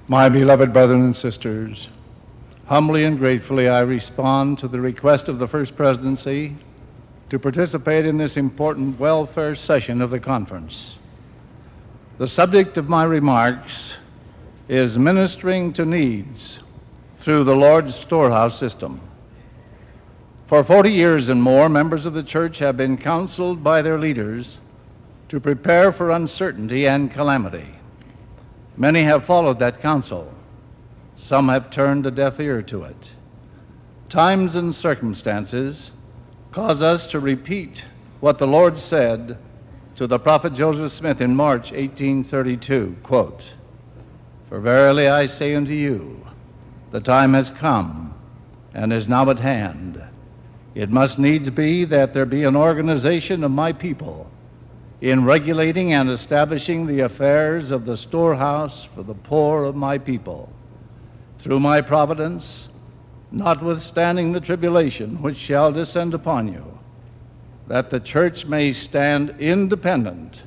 My beloved brethren and sisters, humbly and gratefully I respond to the request of the First Presidency to participate in this important welfare session of the conference. The subject of my remarks is ministering to needs through the Lord's Storehouse system. For 40 years and more, members of the church have been counseled by their leaders to prepare for uncertainty and calamity. Many have followed that counsel. Some have turned a deaf ear to it. Times and circumstances cause us to repeat what the Lord said to the prophet Joseph Smith in March 1832, quote, "For verily I say unto you, the time has come and is now at hand. It must needs be that there be an organization of my people in regulating and establishing the affairs of the storehouse for the poor of my people. Through my providence, notwithstanding the tribulation which shall descend upon you, that the church may stand independent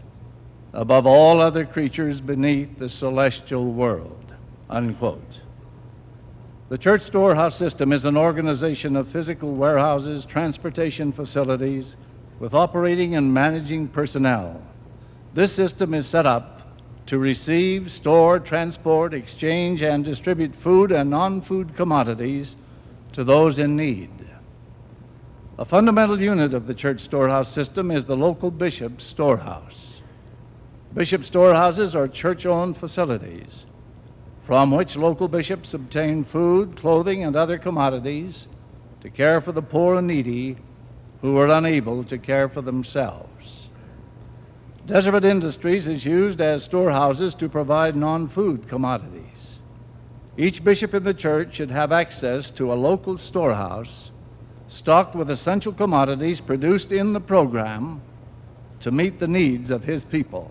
above all other creatures beneath the celestial world," unquote. The church storehouse system is an organization of physical warehouses, transportation facilities, with operating and managing personnel. This system is set up to receive, store, transport, exchange, and distribute food and non-food commodities to those in need. A fundamental unit of the church storehouse system is the local bishop's storehouse. Bishop storehouses are church-owned facilities from which local bishops obtain food, clothing, and other commodities to care for the poor and needy who are unable to care for themselves. Deseret Industries is used as storehouses to provide non-food commodities. Each bishop in the church should have access to a local storehouse stocked with essential commodities produced in the program to meet the needs of his people.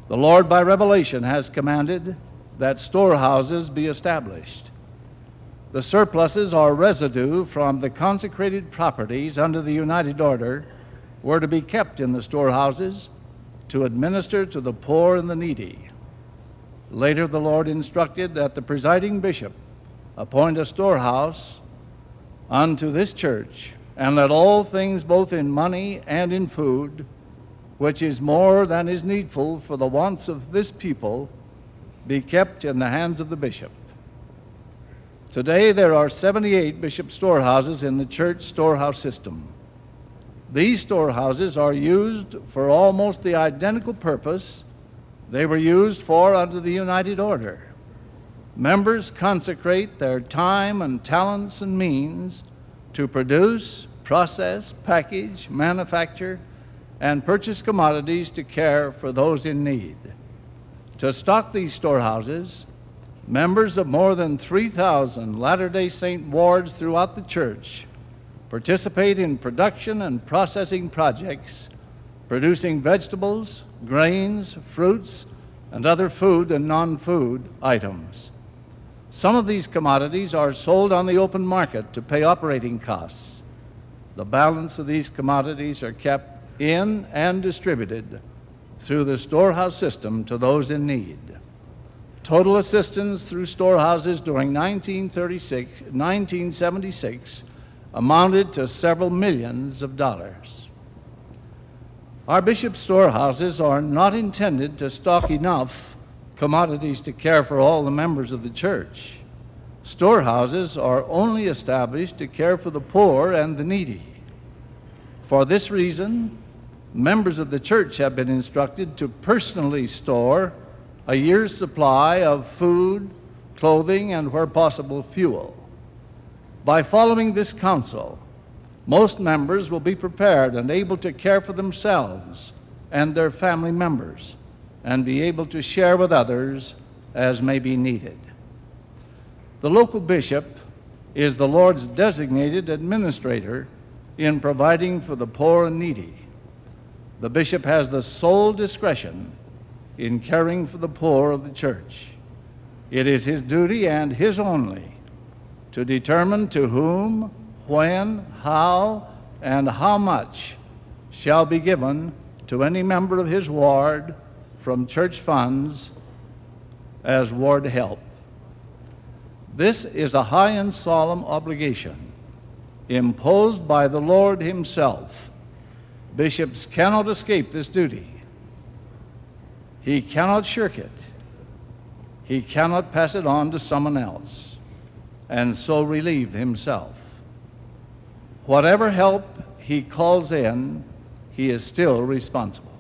The Lord, by revelation, has commanded that storehouses be established. The surpluses or residue from the consecrated properties under the United Order were to be kept in the storehouses to administer to the poor and the needy. Later, the Lord instructed that the presiding bishop appoint a storehouse unto this church, and let all things, both in money and in food, which is more than is needful for the wants of this people, be kept in the hands of the bishop. Today, there are 78 bishop storehouses in the church storehouse system. These storehouses are used for almost the identical purpose they were used for under the United Order. Members consecrate their time and talents and means to produce, process, package, manufacture, and purchase commodities to care for those in need. To stock these storehouses, members of more than 3,000 Latter-day Saint wards throughout the church participate in production and processing projects, producing vegetables, grains, fruits, and other food and non-food items. Some of these commodities are sold on the open market to pay operating costs. The balance of these commodities are kept in and distributed through the storehouse system to those in need. Total assistance through storehouses during 1976 amounted to several millions of dollars. Our bishop storehouses are not intended to stock enough commodities to care for all the members of the church. Storehouses are only established to care for the poor and the needy. For this reason, members of the church have been instructed to personally store a year's supply of food, clothing, and where possible, fuel. By following this counsel, most members will be prepared and able to care for themselves and their family members and be able to share with others as may be needed. The local bishop is the Lord's designated administrator in providing for the poor and needy. The bishop has the sole discretion in caring for the poor of the church. It is his duty and his only to determine to whom, when, how, and how much shall be given to any member of his ward from church funds as ward help. This is a high and solemn obligation imposed by the Lord Himself. Bishops cannot escape this duty. He cannot shirk it. He cannot pass it on to someone else and so relieve himself. Whatever help he calls in, he is still responsible.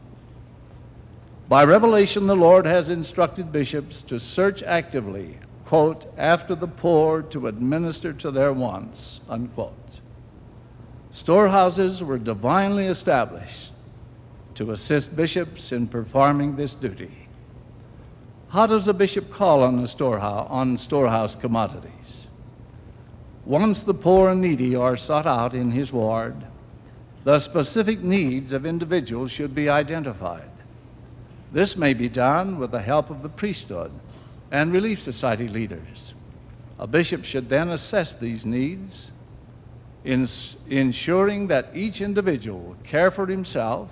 By revelation, the Lord has instructed bishops to search actively, quote, after the poor to administer to their wants, unquote. Storehouses were divinely established to assist bishops in performing this duty. How does a bishop call on storehouse commodities? Once the poor and needy are sought out in his ward, the specific needs of individuals should be identified. This may be done with the help of the priesthood and Relief Society leaders. A bishop should then assess these needs, ensuring that each individual care for himself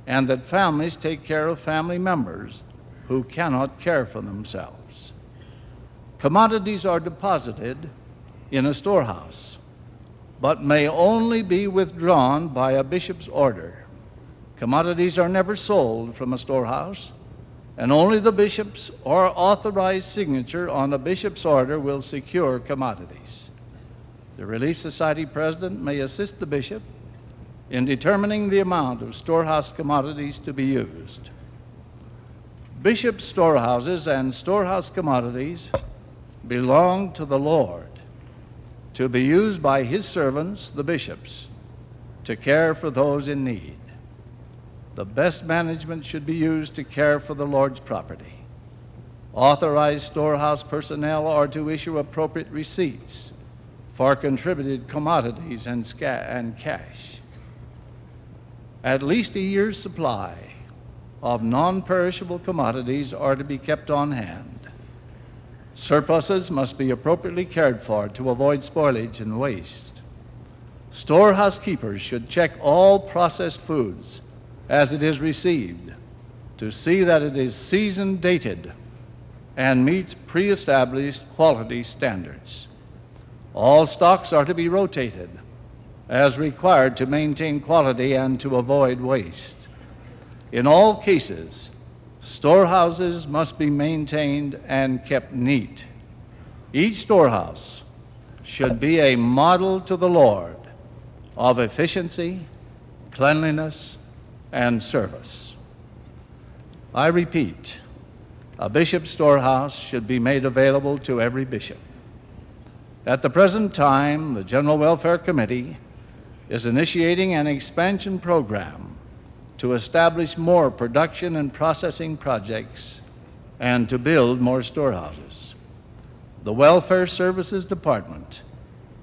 and that families take care of family members who cannot care for themselves. Commodities are deposited in a storehouse, but may only be withdrawn by a bishop's order. Commodities are never sold from a storehouse, and only the bishop's or authorized signature on a bishop's order will secure commodities. The Relief Society president may assist the bishop in determining the amount of storehouse commodities to be used. Bishop storehouses and storehouse commodities belong to the Lord, to be used by His servants, the bishops, to care for those in need. The best management should be used to care for the Lord's property. Authorized storehouse personnel are to issue appropriate receipts for contributed commodities and cash. At least a year's supply of non-perishable commodities are to be kept on hand. Surpluses must be appropriately cared for to avoid spoilage and waste. Storehouse keepers should check all processed foods as it is received to see that it is season dated and meets pre-established quality standards. All stocks are to be rotated as required to maintain quality and to avoid waste. In all cases, storehouses must be maintained and kept neat. Each storehouse should be a model to the Lord of efficiency, cleanliness, and service. I repeat, a bishop's storehouse should be made available to every bishop. At the present time, the General Welfare Committee is initiating an expansion program to establish more production and processing projects and to build more storehouses. The Welfare Services Department,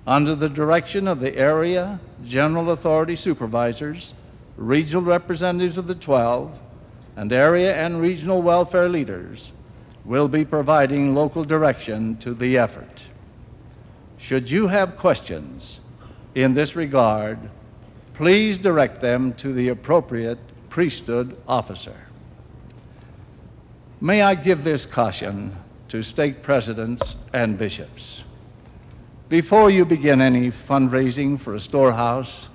under the direction of the area general authority supervisors, regional representatives of the 12, and area and regional welfare leaders, will be providing local direction to the effort. Should you have questions in this regard, please direct them to the appropriate priesthood officer. May I give this caution to stake presidents and bishops. Before you begin any fundraising for a storehouse,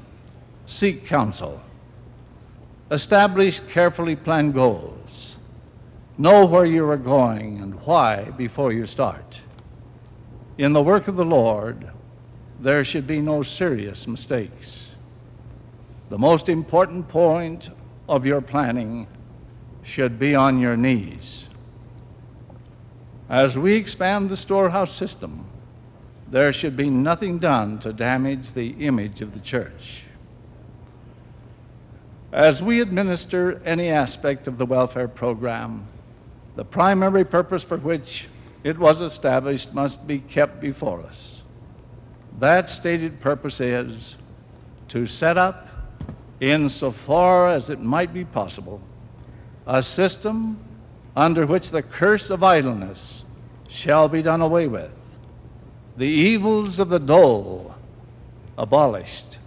seek counsel. Establish carefully planned goals. Know where you are going and why before you start. In the work of the Lord, there should be no serious mistakes. The most important point of your planning should be on your knees. As we expand the storehouse system, there should be nothing done to damage the image of the church. As we administer any aspect of the welfare program, the primary purpose for which it was established must be kept before us. That stated purpose is to set up, insofar as it might be possible, a system under which the curse of idleness shall be done away with, the evils of the dole abolished,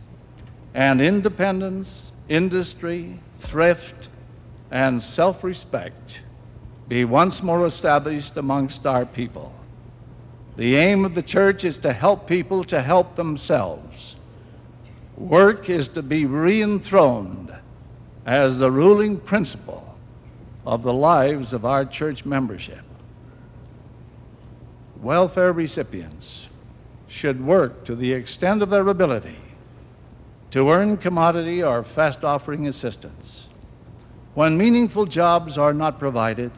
and independence, industry, thrift, and self-respect be once more established amongst our people. The aim of the church is to help people to help themselves. Work is to be re-enthroned as the ruling principle of the lives of our church membership. Welfare recipients should work to the extent of their ability to earn commodity or fast offering assistance. When meaningful jobs are not provided,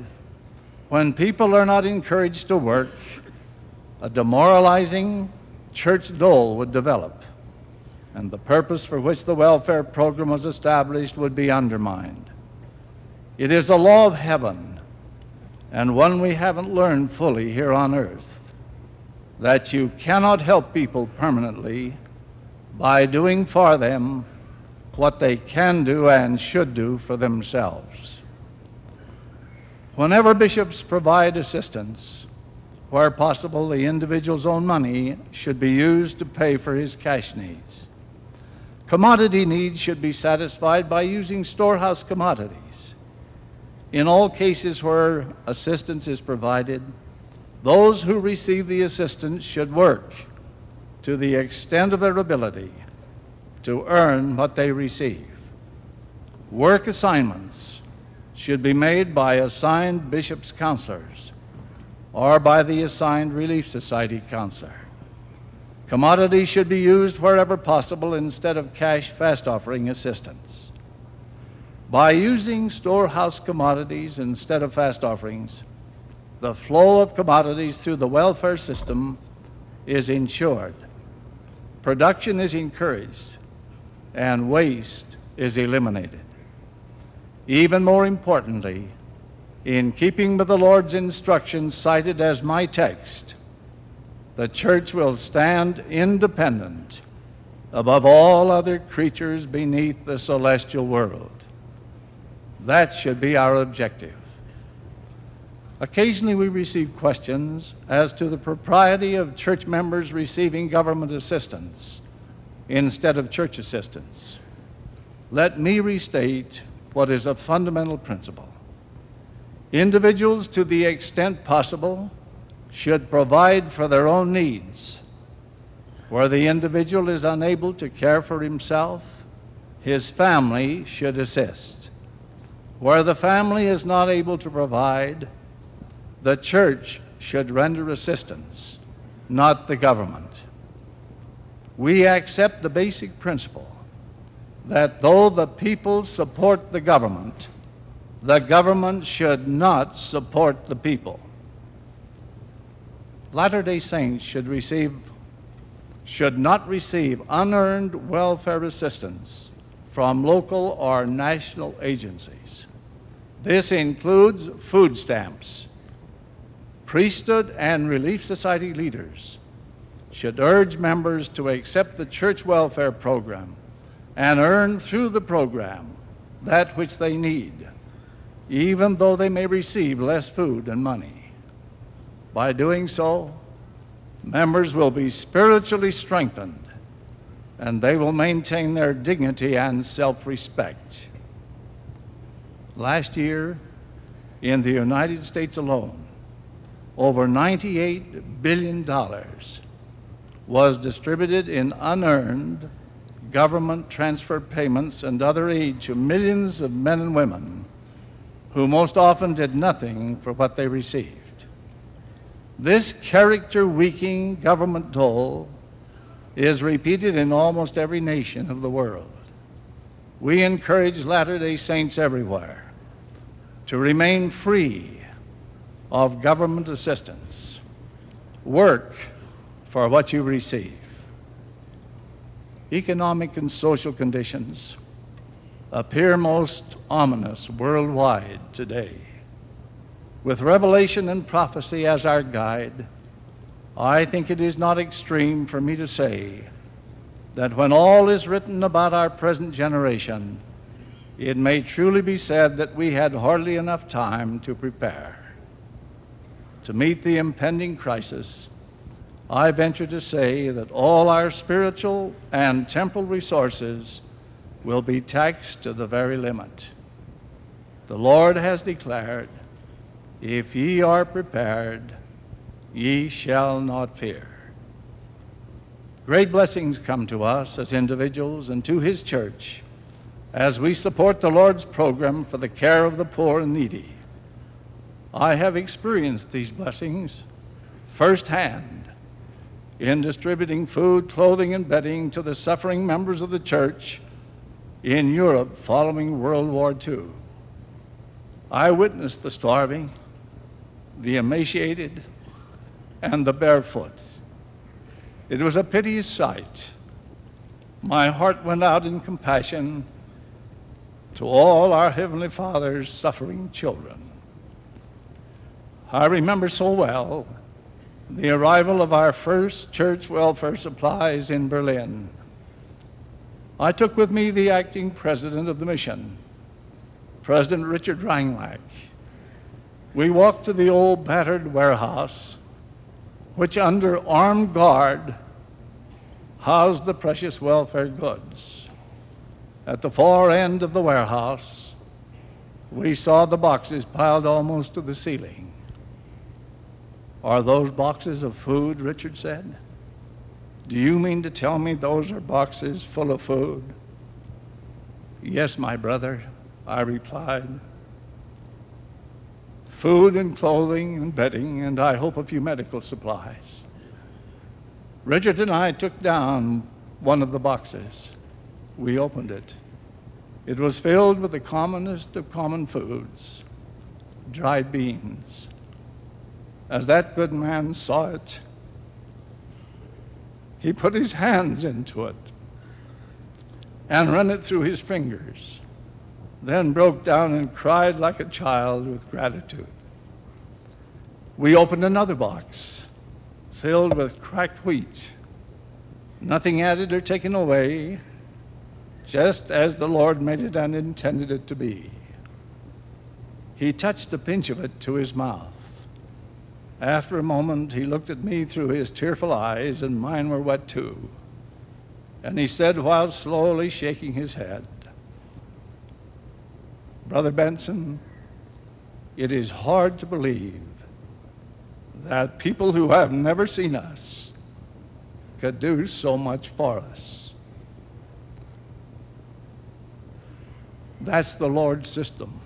when people are not encouraged to work, a demoralizing church dole would develop, and the purpose for which the welfare program was established would be undermined. It is a law of heaven, and one we haven't learned fully here on earth, that you cannot help people permanently by doing for them what they can do and should do for themselves. Whenever bishops provide assistance, where possible, the individual's own money should be used to pay for his cash needs. Commodity needs should be satisfied by using storehouse commodities. In all cases where assistance is provided, those who receive the assistance should work to the extent of their ability to earn what they receive. Work assignments should be made by assigned bishops' counselors or by the assigned Relief Society counselor. Commodity should be used wherever possible instead of cash fast offering assistance. By using storehouse commodities instead of fast offerings, the flow of commodities through the welfare system is ensured, production is encouraged, and waste is eliminated. Even more importantly, in keeping with the Lord's instructions cited as my text, the church will stand independent above all other creatures beneath the celestial world. That should be our objective. Occasionally we receive questions as to the propriety of church members receiving government assistance instead of church assistance. Let me restate what is a fundamental principle. Individuals, to the extent possible, should provide for their own needs. Where the individual is unable to care for himself, his family should assist. Where the family is not able to provide, the church should render assistance, not the government. We accept the basic principle that though the people support the government should not support the people. Latter-day Saints should not receive unearned welfare assistance from local or national agencies. This includes food stamps. Priesthood and Relief Society leaders should urge members to accept the church welfare program and earn through the program that which they need, even though they may receive less food and money. By doing so, members will be spiritually strengthened and they will maintain their dignity and self-respect. Last year, in the United States alone, over $98 billion was distributed in unearned government transfer payments and other aid to millions of men and women who most often did nothing for what they received. This character-weakening government dole is repeated in almost every nation of the world. We encourage Latter-day Saints everywhere to remain free of government assistance. Work for what you receive. Economic and social conditions appear most ominous worldwide today. With Revelation and prophecy as our guide, I think it is not extreme for me to say that when all is written about our present generation, it may truly be said that we had hardly enough time to prepare. To meet the impending crisis, I venture to say that all our spiritual and temporal resources will be taxed to the very limit. The Lord has declared, If ye are prepared, ye shall not fear. Great blessings come to us as individuals and to his church as we support the Lord's program for the care of the poor and needy. I have experienced these blessings firsthand in distributing food, clothing, and bedding to the suffering members of the church in Europe following World War II. I witnessed the starving, the emaciated, and the barefoot. It was a piteous sight. My heart went out in compassion to all our Heavenly Father's suffering children. I remember so well the arrival of our first church welfare supplies in Berlin. I took with me the acting president of the mission, President Richard Reinlach. We walked to the old battered warehouse, which under armed guard housed the precious welfare goods. At the far end of the warehouse, we saw the boxes piled almost to the ceiling. Are those boxes of food? Richard said. Do you mean to tell me those are boxes full of food? Yes, my brother, I replied. Food and clothing and bedding, and I hope a few medical supplies. Richard and I took down one of the boxes. We opened it. It was filled with the commonest of common foods, dried beans. As that good man saw it, he put his hands into it and ran it through his fingers, then broke down and cried like a child with gratitude. We opened another box filled with cracked wheat, nothing added or taken away, just as the Lord made it and intended it to be. He touched a pinch of it to his mouth. After a moment, he looked at me through his tearful eyes, and mine were wet too. And he said, while slowly shaking his head, Brother Benson, it is hard to believe that people who have never seen us could do so much for us. That's the Lord's system.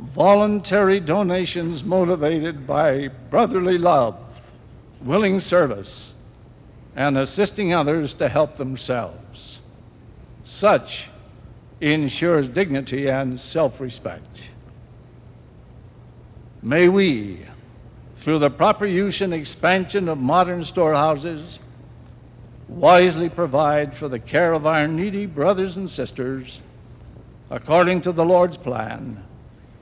Voluntary donations motivated by brotherly love, willing service, and assisting others to help themselves. Such ensures dignity and self-respect. May we, through the proper use and expansion of modern storehouses, wisely provide for the care of our needy brothers and sisters according to the Lord's plan.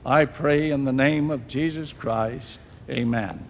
I pray in the name of Jesus Christ, amen.